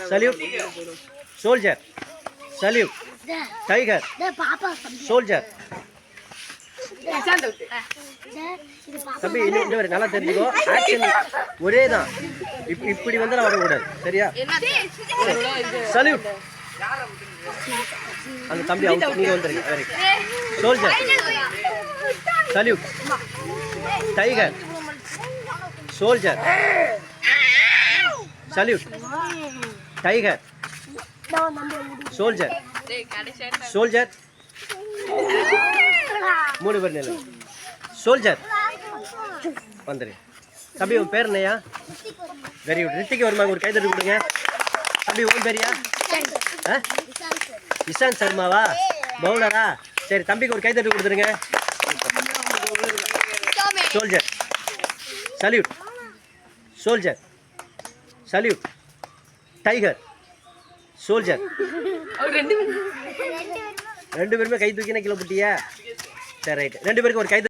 salute soldier salute tiger soldier தம்பி இந்த மாதிரி நல்லா தெரிஞ்சுக்கோ ஆக்ஷன் ஒரே தான் இப்படி வந்து வரக்கூடாது சரியா சல்யூட் அந்த தம்பி அவங்க நீங்க வந்துருங்க very soldier salute tiger soldier salute tiger soldier soldier மூணு பேர் நிலை சோல்ஜர் வந்துரு தம்பி உன் பேர் என்னையா வெரி குட் ரித்திக்கு வருமா ஒரு கைதட்டு கொடுங்க தம்பி உன் பேரியா இஷாந்த் சர்மாவா பவுலரா சரி தம்பிக்கு ஒரு கைதட்டு கொடுத்துருங்க soldier salute soldier salute tiger soldier ரெண்டு பேருமே கை தூக்கினா கீழே போட்டியா சரி ரைட் ரெண்டு பேருக்கு ஒரு கை